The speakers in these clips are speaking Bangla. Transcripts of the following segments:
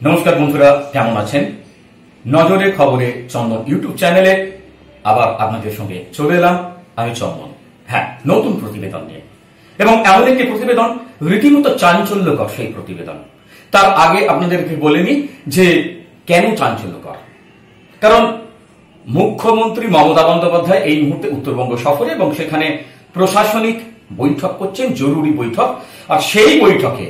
নমস্কার বন্ধুরা, কেমন আছেন? নজরে খবরে চন্দন ইউটিউব চ্যানেলে আবার আপনাদের সঙ্গে চলে এলাম আমি চন্দন। হ্যাঁ, নতুন প্রতিবেদন নিয়ে, এবং এমন একটি প্রতিবেদন রীতিমতো চাঞ্চল্যকর। সেই প্রতিবেদন তার আগে আপনাদেরকে বলেনি যে কেন চাঞ্চল্যকর। কারণ মুখ্যমন্ত্রী মমতা বন্দ্যোপাধ্যায় এই মুহূর্তে উত্তরবঙ্গ সফরে এবং সেখানে প্রশাসনিক বৈঠক করছেন, জরুরি বৈঠক। আর সেই বৈঠকে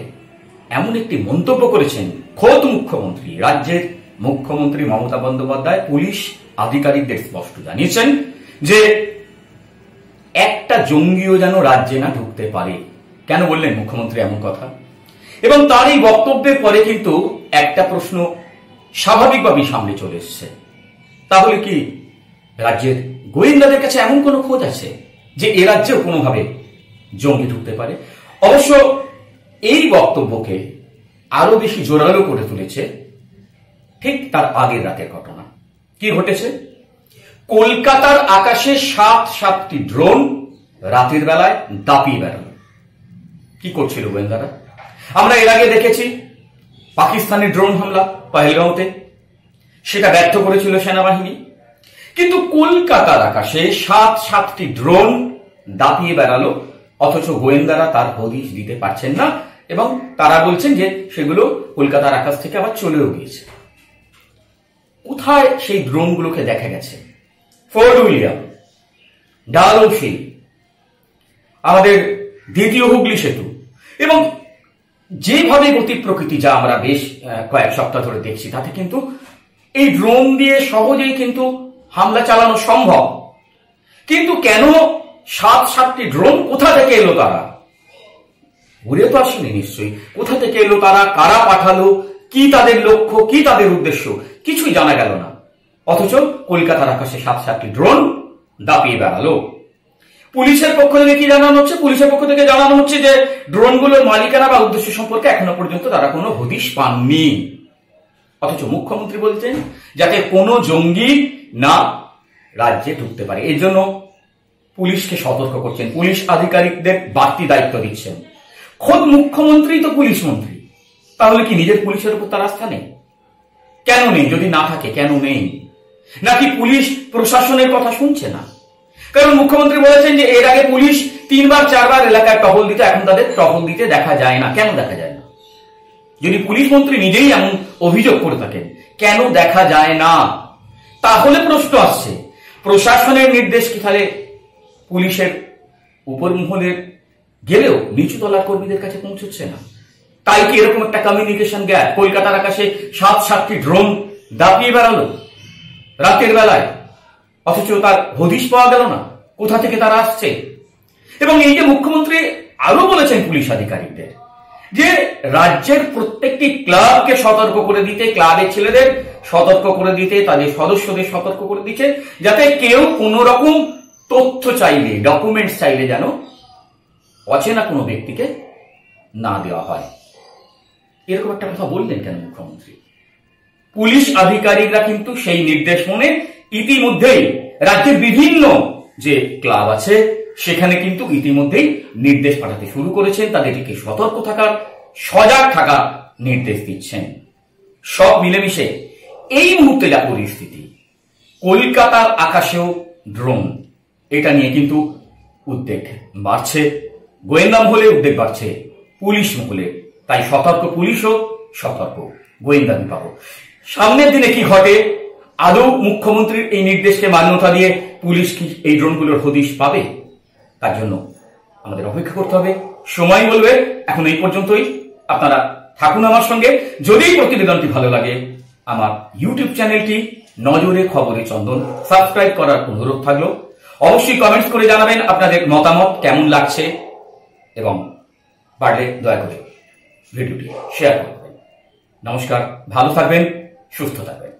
এমন একটি মন্তব্য করেছেন খোদ মুখ্যমন্ত্রী, রাজ্যের মুখ্যমন্ত্রী মমতা বন্দ্যোপাধ্যায় পুলিশ আধিকারিকদের স্পষ্ট জানিয়েছেন যে একটা জঙ্গিও যেন রাজ্যে না ঢুকতে পারে। কেন বললেন মুখ্যমন্ত্রী এমন কথা? এবং তার এই বক্তব্যের পরে কিন্তু একটা প্রশ্ন স্বাভাবিকভাবেই সামনে চলে এসছে, তাহলে কি রাজ্যের গোয়েন্দাদের কাছে এমন কোনো খোঁজ আছে যে এ রাজ্যেও কোনোভাবে জঙ্গি ঢুকতে পারে? অবশ্য এই বক্তব্যকে আরো বেশি জোরালো করে তুলেছে ঠিক তার আগের রাতের ঘটনা। কি ঘটেছে? কলকাতার আকাশে সাতটি ড্রোন রাতের বেলায় দাপিয়ে বেড়ালো। কি করছিল গোয়েন্দারা? আমরা এর আগে দেখেছি পাকিস্তানি ড্রোন হামলা পহেলগাঁওতে, সেটা ব্যর্থ করেছিল সেনাবাহিনী। কিন্তু কলকাতার আকাশে সাতটি ড্রোন দাপিয়ে বেড়ালো, অথচ গোয়েন্দারা তার হদিশ দিতে পারছেন না, এবং তারা বলছেন যে সেগুলো কলকাতার আকাশ থেকে আবার চলেও গিয়েছে। কোথায় সেই ড্রোনগুলোকে দেখা গেছে? ফোর্ট উইলিয়াম, ডালহৌসি, আমাদের দ্বিতীয় হুগলি সেতু, এবং যেভাবে গতি প্রকৃতি যা আমরা বেশ কয়েক সপ্তাহ ধরে দেখছি, তাতে কিন্তু এই ড্রোন দিয়ে সহজেই কিন্তু হামলা চালানো সম্ভব। কিন্তু কেন সাতটি ড্রোন? কোথা থেকে এলো তারা? উড়ে তো আসেনি নিশ্চয়ই। কোথা থেকে এলো তারা? কারা পাঠালো? কি তাদের লক্ষ্য? কি তাদের উদ্দেশ্য? কিছুই জানা গেল না। অথচ কলকাতার আকাশে সাতটি ড্রোন দাপিয়ে বেড়ালো। পুলিশের পক্ষ থেকে কি জানানো হচ্ছে? পুলিশের পক্ষ থেকে জানানো হচ্ছে যে ড্রোনগুলোর মালিকানা বা উদ্দেশ্য সম্পর্কে এখনো পর্যন্ত তারা কোনো হদিশ পাননি। অথচ মুখ্যমন্ত্রী বলছেন যাতে কোনো জঙ্গি না রাজ্যে ঢুকতে পারে, এর জন্য পুলিশকে সতর্ক করছেন, পুলিশ আধিকারিকদের বাড়তি দায়িত্ব দিচ্ছেন। খোদ মুখ্যমন্ত্রী তো পুলিশ মন্ত্রী, তাহলে কি নিজের পুলিশের উপর তার আস্থা নেই? কেন নেই? যদি না থাকে কেন নেই? নাকি পুলিশ প্রশাসনের কথা শুনছে না? কারণ মুখ্যমন্ত্রী বলেছেন যে এর আগে পুলিশ 3-4বার এলাকায় টহল দিতে, এখন তাদের টহল দিতে দেখা যায় না। কেন দেখা যায় না? যদি পুলিশ মন্ত্রী নিজেই এমন অভিযোগ করে থাকেন, কেন দেখা যায় না? তাহলে প্রশ্ন আসছে, প্রশাসনের নির্দেশ কি তাহলে পুলিশের উপর মহলে গেলেও নিচু তলার কর্মীদের কাছে পৌঁছচ্ছে না? তাই কি এরকম একটা কমিউনিকেশন গ্যাপ? কলকাতার আকাশে সাতটি ড্রোন দাপিয়ে বেড়ালো রাতের বেলায়, অথচ তার হদিশ পাওয়া গেল না কোথা থেকে তারা আসছে। এবং এই যে মুখ্যমন্ত্রী আরো বলেছেন পুলিশ আধিকারিকদের যে রাজ্যের প্রত্যেকটি ক্লাবকে সতর্ক করে দিতে, ক্লাবের ছেলেদের সতর্ক করে দিতে, তাদের সদস্যদের সতর্ক করে দিচ্ছে যাতে কেউ কোন রকম তথ্য চাইলে, ডকুমেন্টস চাইলে যেন অচেনা কোনো ব্যক্তিকে না দেওয়া হয়। এরকম একটা কথা বললেন কেন মুখ্যমন্ত্রী? পুলিশ আধিকারিকরা কিন্তু সেই নির্দেশ মনে ইতিমধ্যেই রাজ্যের বিভিন্ন যে ক্লাব আছে সেখানে কিন্তু ইতিমধ্যেই নির্দেশ পাঠাতে শুরু করেছেন, তাদেরকে সতর্ক থাকার, সজাগ থাকার নির্দেশ দিচ্ছেন। সব মিলেমিশে এই মুহূর্তে যা পরিস্থিতি, কলকাতার আকাশেও ড্রোন, এটা নিয়ে কিন্তু উদ্বেগ বাড়ছে। গোয়েন্দা মহলে উদ্বেগ বাড়ছে, পুলিশ মহলে। তাই সতর্ক পুলিশও, সতর্ক গোয়েন্দা বিভাগ। সামনের দিনে কি ঘটে? আদৌ মুখ্যমন্ত্রীর এই নির্দেশকে মান্যতা দিয়ে পুলিশ কি এই ড্রোনগুলোর হদিশ পাবে? তার জন্য আমাদের অপেক্ষা করতে হবে, সময় বলবে। এখন এই পর্যন্তই। আপনারা থাকুন আমার সঙ্গে। যদি প্রতিবেদনটি ভালো লাগে, আমার ইউটিউব চ্যানেলটি নজরে খবরে চন্দন সাবস্ক্রাইব করার অনুরোধ থাকলো। অবশ্যই কমেন্টস করে জানাবেন আপনাদের মতামত কেমন লাগছে, এবং পারলে দয়া করে ভিডিওটি শেয়ার করবেন। নমস্কার, ভালো থাকবেন, সুস্থ থাকবেন।